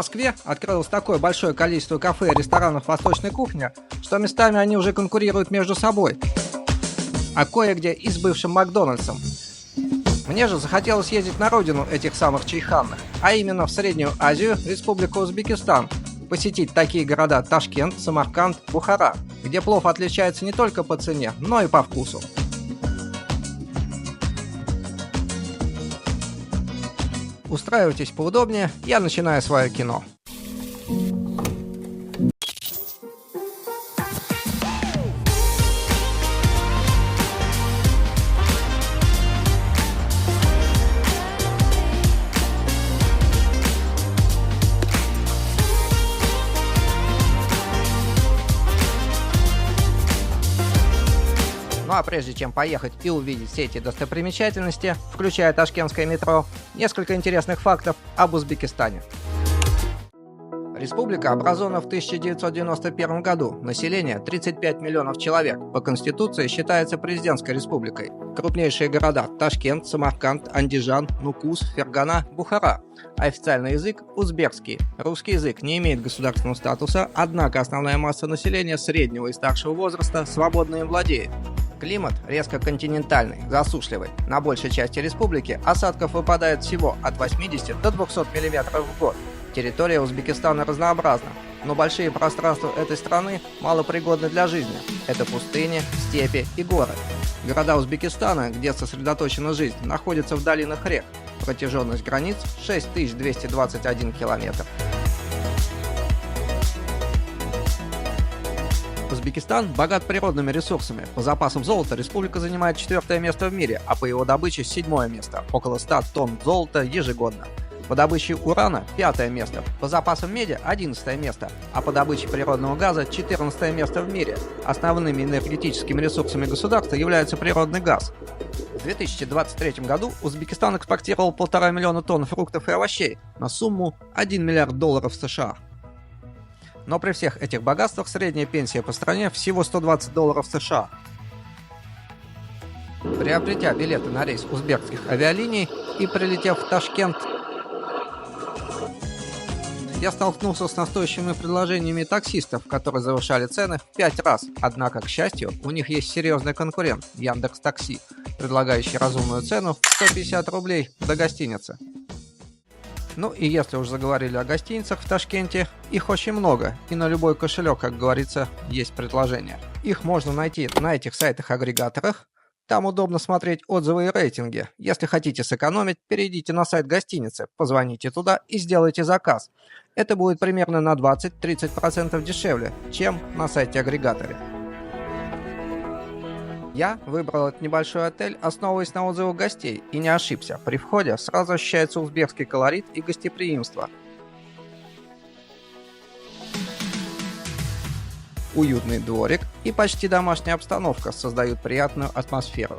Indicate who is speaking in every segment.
Speaker 1: Москве открылось такое большое количество кафе и ресторанов восточной кухни, что местами они уже конкурируют между собой, а кое-где и с бывшим Макдональдсом. Мне же захотелось ездить на родину этих самых чайханных, а именно в Среднюю Азию, Республику Узбекистан, посетить такие города Ташкент, Самарканд, Бухара, где плов отличается не только по цене, но и по вкусу. Устраивайтесь поудобнее, я начинаю свое кино. Ну а прежде чем поехать и увидеть все эти достопримечательности, включая ташкентское метро, несколько интересных фактов об Узбекистане. Республика образована в 1991 году. Население 35 миллионов человек. По Конституции считается президентской республикой. Крупнейшие города – Ташкент, Самарканд, Андижан, Нукус, Фергана, Бухара. Официальный язык – узбекский. Русский язык не имеет государственного статуса, однако основная масса населения среднего и старшего возраста свободно им владеет. Климат резко континентальный, засушливый. На большей части республики осадков выпадает всего от 80 до 200 мм в год. Территория Узбекистана разнообразна, но большие пространства этой страны малопригодны для жизни. Это пустыни, степи и горы. Города Узбекистана, где сосредоточена жизнь, находятся в долинах рек. Протяженность границ 6221 километр. Узбекистан богат природными ресурсами. По запасам золота республика занимает 4-е место в мире, а по его добыче 7-е место, около 100 тонн золота ежегодно. По добыче урана 5-е место, по запасам меди 11-е место, а по добыче природного газа 14-е место в мире. Основными энергетическими ресурсами государства является природный газ. В 2023 году Узбекистан экспортировал 1,5 миллиона тонн фруктов и овощей на сумму $1 миллиард США. Но при всех этих богатствах средняя пенсия по стране всего $120 США. Приобретя билеты на рейс узбекских авиалиний и прилетев в Ташкент, я столкнулся с настойчивыми предложениями таксистов, которые завышали цены в 5 раз. Однако, к счастью, у них есть серьезный конкурент – Яндекс.Такси, предлагающий разумную цену в 150 рублей до гостиницы. Ну и если уж заговорили о гостиницах в Ташкенте, их очень много, и на любой кошелек, как говорится, есть предложения. Их можно найти на этих сайтах-агрегаторах. Там удобно смотреть отзывы и рейтинги. Если хотите сэкономить, перейдите на сайт гостиницы, позвоните туда и сделайте заказ. Это будет примерно на 20-30% дешевле, чем на сайте-агрегаторе. Я выбрал этот небольшой отель, основываясь на отзывах гостей, и не ошибся. При входе сразу ощущается узбекский колорит и гостеприимство. Уютный дворик и почти домашняя обстановка создают приятную атмосферу.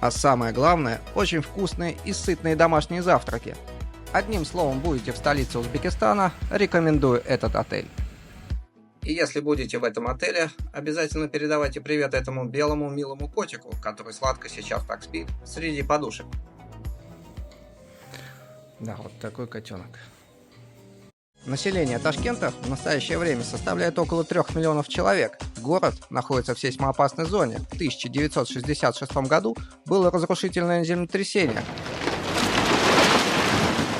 Speaker 1: А самое главное, очень вкусные и сытные домашние завтраки. Одним словом, будете в столице Узбекистана, рекомендую этот отель. И если будете в этом отеле, обязательно передавайте привет этому белому милому котику, который сладко сейчас так спит среди подушек. Да, вот такой котенок. Население Ташкента в настоящее время составляет около 3 миллионов человек. Город находится в сейсмоопасной зоне. В 1966 году было разрушительное землетрясение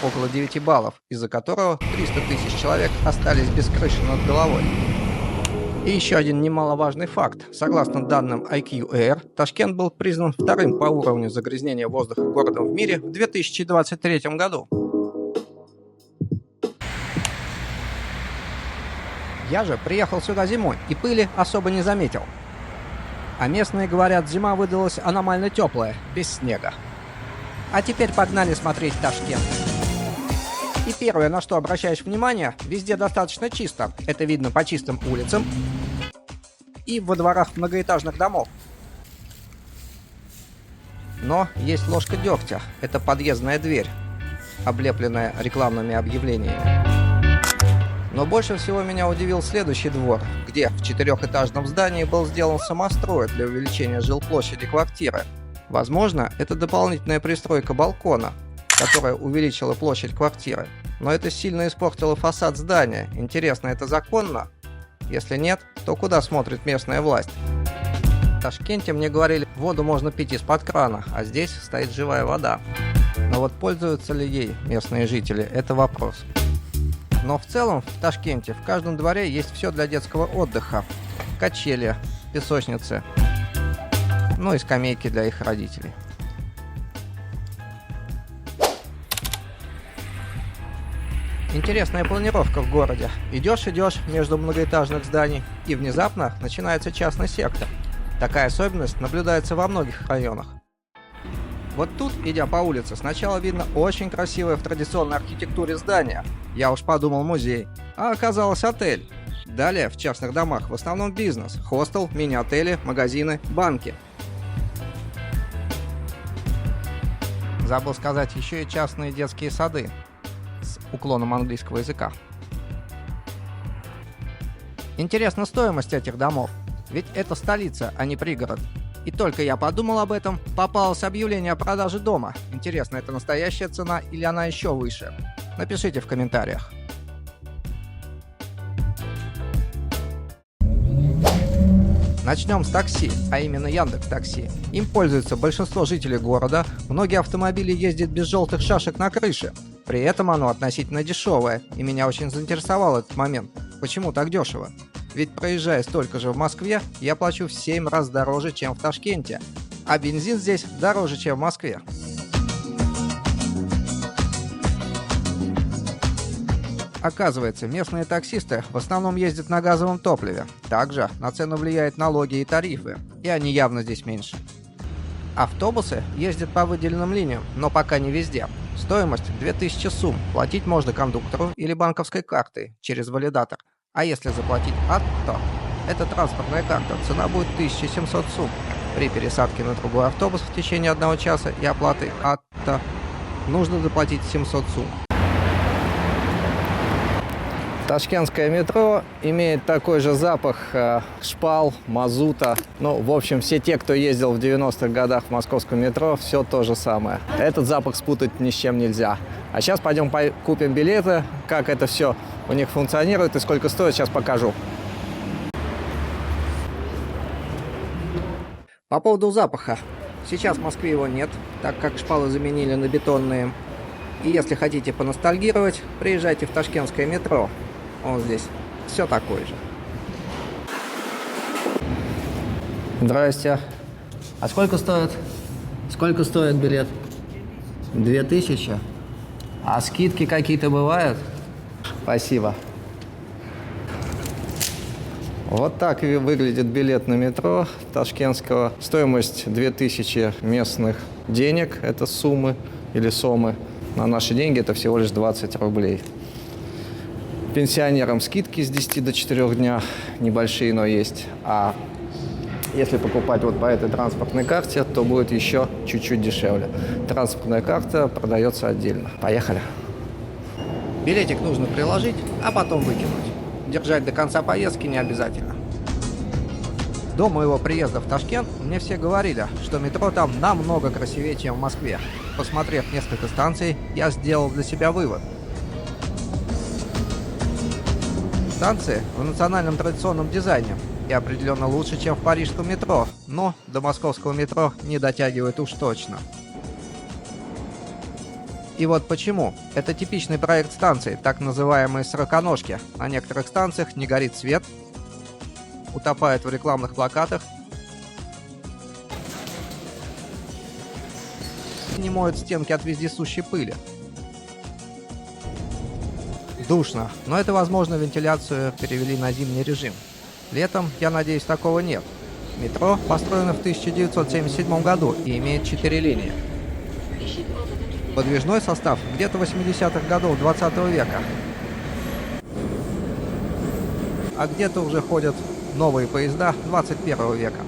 Speaker 1: около 9 баллов, из-за которого 300 тысяч человек остались без крыши над головой. И еще один немаловажный факт. Согласно данным IQ Air, Ташкент был признан вторым по уровню загрязнения воздуха городом в мире в 2023 году. Я же приехал сюда зимой и пыли особо не заметил. А местные говорят, зима выдалась аномально теплая, без снега. А теперь погнали смотреть Ташкент. И первое, на что обращаешь внимание, везде достаточно чисто. Это видно по чистым улицам и во дворах многоэтажных домов. Но есть ложка дегтя. Это подъездная дверь, облепленная рекламными объявлениями. Но больше всего меня удивил следующий двор, где в 4-этажном здании был сделан самострой для увеличения жилплощади квартиры. Возможно, это дополнительная пристройка балкона, которая увеличила площадь квартиры. Но это сильно испортило фасад здания. Интересно, это законно? Если нет, то куда смотрит местная власть? В Ташкенте мне говорили, воду можно пить из-под крана, а здесь стоит живая вода. Но вот пользуются ли ей местные жители – это вопрос. Но в целом в Ташкенте в каждом дворе есть все для детского отдыха. Качели, песочницы, ну и скамейки для их родителей. Интересная планировка в городе. Идешь между многоэтажных зданий, и внезапно начинается частный сектор. Такая особенность наблюдается во многих районах. Вот тут, идя по улице, сначала видно очень красивое в традиционной архитектуре здание. Я уж подумал музей, а оказалось отель. Далее в частных домах в основном бизнес, хостел, мини-отели, магазины, банки. Забыл сказать, еще и частные детские сады с уклоном английского языка. Интересна стоимость этих домов, ведь это столица, а не пригород. И только я подумал об этом, попалось объявление о продаже дома. Интересно, это настоящая цена или она еще выше? Напишите в комментариях. Начнем с такси, а именно Яндекс.Такси. Им пользуется большинство жителей города, многие автомобили ездят без желтых шашек на крыше. При этом оно относительно дешевое, и меня очень заинтересовал этот момент. Почему так дешево? Ведь проезжая столько же в Москве, я плачу в 7 раз дороже, чем в Ташкенте. А бензин здесь дороже, чем в Москве. Оказывается, местные таксисты в основном ездят на газовом топливе. Также на цену влияют налоги и тарифы, и они явно здесь меньше. Автобусы ездят по выделенным линиям, но пока не везде. Стоимость 2000 сум. Платить можно кондуктору или банковской картой через валидатор. А если заплатить АТТО, это транспортная карта, цена будет 1700 сум. При пересадке на другой автобус в течение 1 часа и оплаты АТТО нужно заплатить 700 сум. Ташкентское метро имеет такой же запах шпал, мазута. Ну, в общем, все те, кто ездил в 90-х годах в московском метро, все то же самое. Этот запах спутать ни с чем нельзя. А сейчас пойдем купим билеты, как это все у них функционирует и сколько стоит, сейчас покажу. По поводу запаха. Сейчас в Москве его нет, так как шпалы заменили на бетонные. И если хотите поностальгировать, приезжайте в ташкентское метро. Он здесь все такой же. Здрасте. А сколько стоит? Сколько стоит билет? 2000. А скидки какие-то бывают? Спасибо. Вот так выглядит билет на метро ташкентского. Стоимость 2000 местных денег, это суммы или сомы. На наши деньги это всего лишь 20 рублей. Пенсионерам скидки с 10 до 4 дня, небольшие, но есть. А если покупать вот по этой транспортной карте, то будет еще чуть-чуть дешевле. Транспортная карта продается отдельно. Поехали. Билетик нужно приложить, а потом выкинуть. Держать до конца поездки не обязательно. До моего приезда в Ташкент мне все говорили, что метро там намного красивее, чем в Москве. Посмотрев несколько станций, я сделал для себя вывод. Станции в национальном традиционном дизайне и определенно лучше, чем в парижском метро, но до московского метро не дотягивает уж точно. И вот почему. Это типичный проект станции, так называемые сороконожки. На некоторых станциях не горит свет, утопает в рекламных плакатах, не моют стенки от вездесущей пыли. Душно, но это, возможно, вентиляцию перевели на зимний режим. Летом, я надеюсь, такого нет. Метро построено в 1977 году и имеет 4 линии. Подвижной состав где-то 80-х годов 20 века. А где-то уже ходят новые поезда 21 века.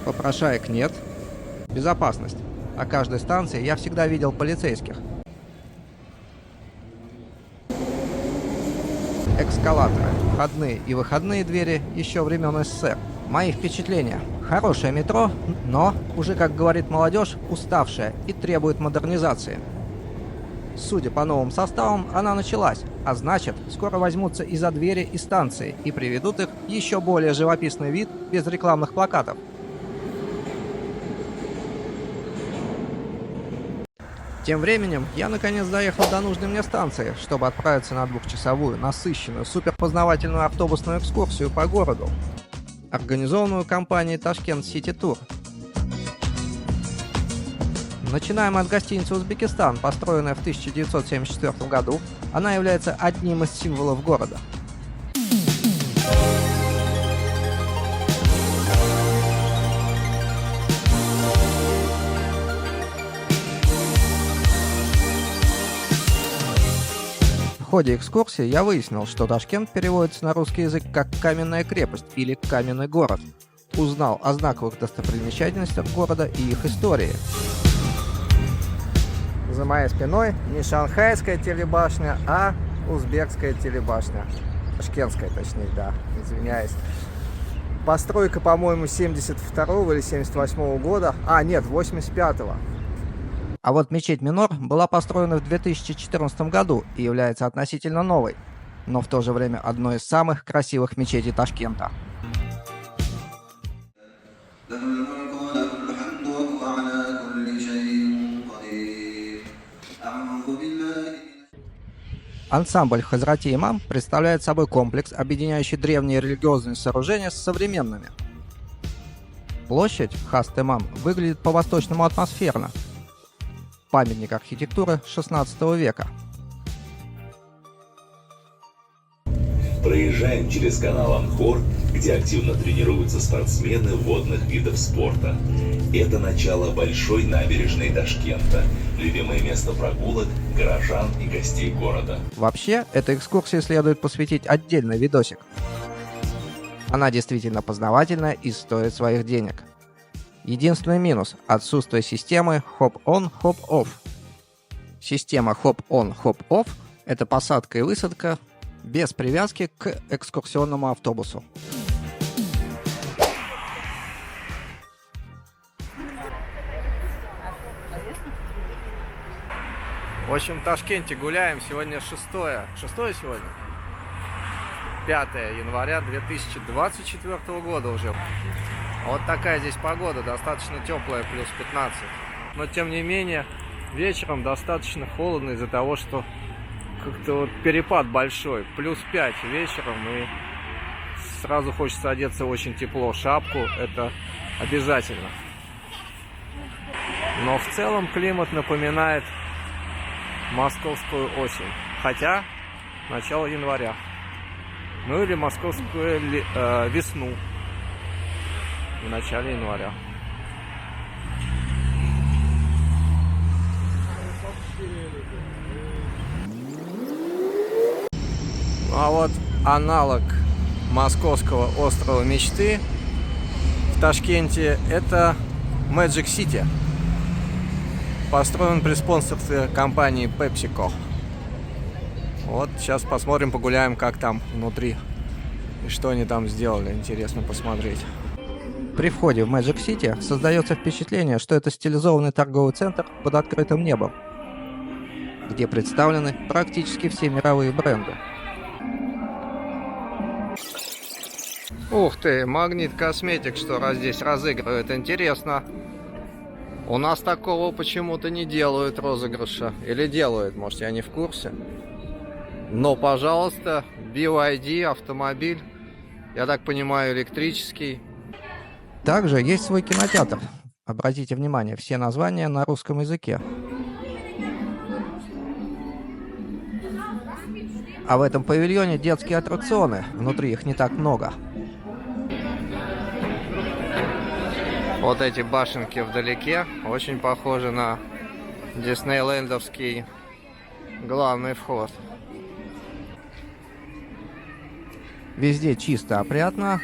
Speaker 1: Попрошаек нет. Безопасность. На каждой станции я всегда видел полицейских. Эскалаторы, входные и выходные двери еще времен СССР. Мои впечатления. Хорошее метро, но, уже, как говорит молодежь, уставшее и требует модернизации. Судя по новым составам, она началась, а значит, скоро возьмутся и за двери и станции и приведут их в еще более живописный вид без рекламных плакатов. Тем временем я наконец доехал до нужной мне станции, чтобы отправиться на двухчасовую, насыщенную, суперпознавательную автобусную экскурсию по городу, организованную компанией Ташкент Сити Тур. Начинаем от гостиницы «Узбекистан», построенная в 1974 году. Она является одним из символов города. В ходе экскурсии я выяснил, что Ташкент переводится на русский язык как «каменная крепость» или «каменный город». Узнал о знаковых достопримечательностях города и их истории. За моей спиной не шанхайская телебашня, а узбекская телебашня. Ташкентская, точнее, да, извиняюсь. Постройка, по-моему, 72-го или 78-го года. А, нет, 85-го. А вот мечеть Минор была построена в 2014 году и является относительно новой, но в то же время одной из самых красивых мечетей Ташкента. Ансамбль Хазрати Имам представляет собой комплекс, объединяющий древние религиозные сооружения с современными. Площадь Хаст-Имам выглядит по-восточному атмосферно. Памятник архитектуры 16 века.
Speaker 2: Проезжаем через канал Анхор, где активно тренируются спортсмены водных видов спорта. Это начало большой набережной Ташкента, любимое место прогулок, горожан и гостей города.
Speaker 1: Вообще, этой экскурсии следует посвятить отдельный видосик. Она действительно познавательная и стоит своих денег. Единственный минус – отсутствие системы хоп-он, хоп-офф. Система хоп-он, хоп-офф – это посадка и высадка без привязки к экскурсионному автобусу. В общем, в Ташкенте гуляем. Сегодня 6 сегодня? 5 января 2024 года уже. Вот такая здесь погода, достаточно теплая, плюс 15. Но тем не менее, вечером достаточно холодно из-за того, что как-то вот перепад большой. Плюс 5 вечером, и сразу хочется одеться очень тепло. Шапку это обязательно. Но в целом климат напоминает московскую осень. Хотя начало января. Ну или московскую весну в начале января. А вот аналог московского острова мечты в Ташкенте — это Magic City. Построен при спонсорстве компании PepsiCo. Вот сейчас посмотрим, погуляем, как там внутри и что они там сделали. Интересно посмотреть. При входе в Magic City создается впечатление, что это стилизованный торговый центр под открытым небом, где представлены практически все мировые бренды. Ух ты, Магнит Косметик, что здесь разыгрывает, интересно. У нас такого почему-то не делают розыгрыша. Или делают, может, я не в курсе. Но, пожалуйста, BYD, автомобиль, я так понимаю, электрический. Также есть свой кинотеатр. Обратите внимание, все названия на русском языке. А в этом павильоне детские аттракционы. Внутри их не так много. Вот эти башенки вдалеке очень похожи на диснейлендовский главный вход. Везде чисто, опрятно.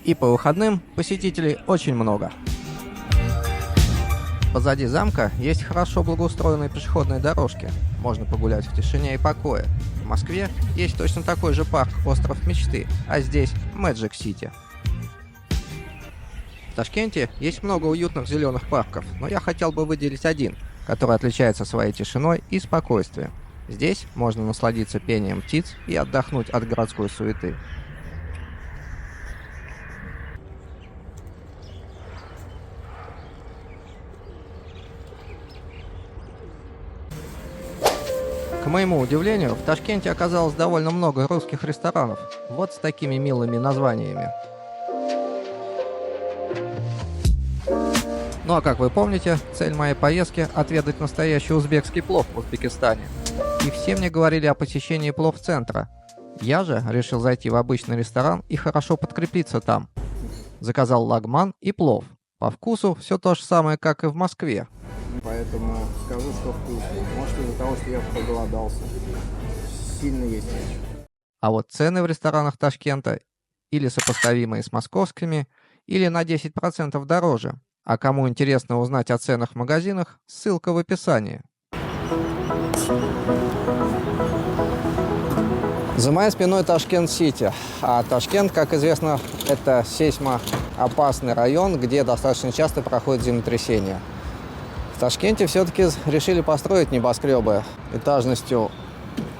Speaker 1: И по выходным посетителей очень много. Позади замка есть хорошо благоустроенные пешеходные дорожки. Можно погулять в тишине и покое. В Москве есть точно такой же парк «Остров мечты», а здесь Magic City. В Ташкенте есть много уютных зеленых парков, но я хотел бы выделить один, который отличается своей тишиной и спокойствием. Здесь можно насладиться пением птиц и отдохнуть от городской суеты. К моему удивлению, в Ташкенте оказалось довольно много русских ресторанов, вот с такими милыми названиями. Ну а как вы помните, цель моей поездки – отведать настоящий узбекский плов в Узбекистане. И все мне говорили о посещении плов-центра. Я же решил зайти в обычный ресторан и хорошо подкрепиться там. Заказал лагман и плов. По вкусу все то же самое, как и в Москве.
Speaker 3: Поэтому скажу, что вкусно. Может, из-за того, что я проголодался. Сильно есть нечего.
Speaker 1: А вот цены в ресторанах Ташкента или сопоставимые с московскими, или на 10% дороже. А кому интересно узнать о ценах в магазинах, ссылка в описании. За моей спиной Ташкент-Сити. А Ташкент, как известно, это сейсмоопасный район, где достаточно часто проходят землетрясения. В Ташкенте все-таки решили построить небоскребы этажностью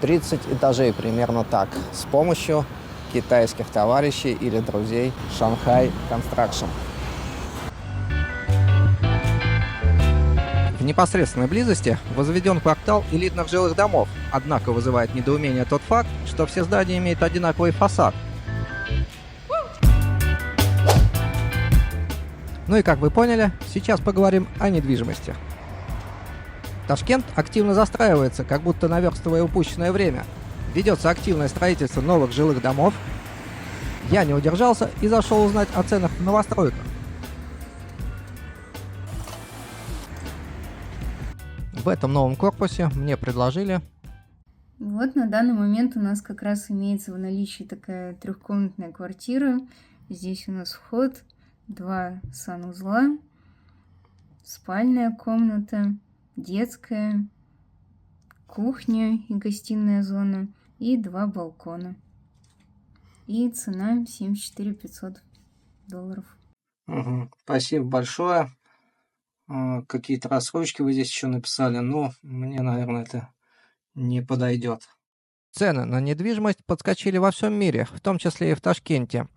Speaker 1: 30 этажей, примерно так, с помощью китайских товарищей или друзей Shanghai Construction. В непосредственной близости возведен квартал элитных жилых домов, однако вызывает недоумение тот факт, что все здания имеют одинаковый фасад. Ну и как вы поняли, сейчас поговорим о недвижимости. Ташкент активно застраивается, как будто наверстывая упущенное время. Ведется активное строительство новых жилых домов. Я не удержался и зашел узнать о ценах в новостройках. В этом новом корпусе мне предложили...
Speaker 4: Вот на данный момент у нас как раз имеется в наличии такая трехкомнатная квартира. Здесь у нас вход, 2 санузла, спальная комната, детская, кухня и гостиная зона и 2 балкона. И цена $74 500.
Speaker 1: Спасибо большое. Какие-то рассрочки вы здесь еще написали, но мне, наверное, это не подойдет. Цены на недвижимость подскочили во всем мире, в том числе и в Ташкенте.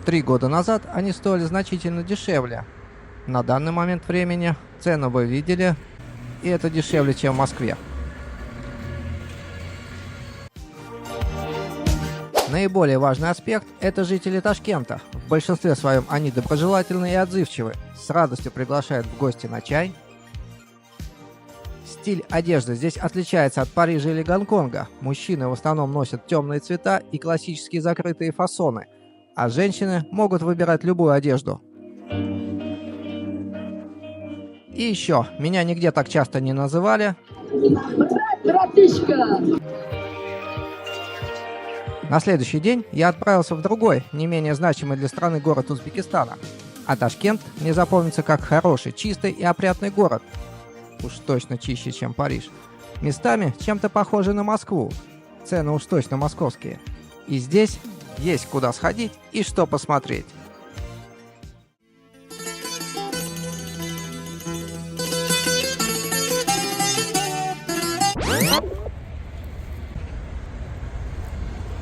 Speaker 1: 3 года назад они стоили значительно дешевле. На данный момент времени цену вы видели, и это дешевле, чем в Москве. Наиболее важный аспект – это жители Ташкента. В большинстве своем они доброжелательны и отзывчивы, с радостью приглашают в гости на чай. Стиль одежды здесь отличается от Парижа или Гонконга. Мужчины в основном носят темные цвета и классические закрытые фасоны, а женщины могут выбирать любую одежду. И еще, меня нигде так часто не называли.
Speaker 5: Братишка!
Speaker 1: На следующий день я отправился в другой, не менее значимый для страны город Узбекистана. А Ташкент мне запомнится как хороший, чистый и опрятный город. Уж точно чище, чем Париж. Местами чем-то похожий на Москву. Цены уж точно московские. И здесь есть куда сходить и что посмотреть.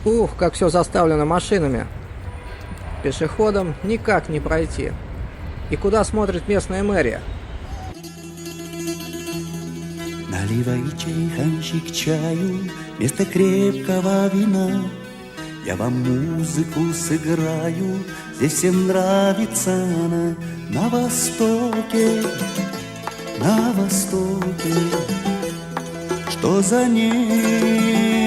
Speaker 1: Ух, как все заставлено машинами. Пешеходам никак не пройти. И куда смотрит местная мэрия?
Speaker 6: Наливай чайханчик чаю вместо крепкого вина. Я вам музыку сыграю, здесь всем нравится она. На востоке, что за ней?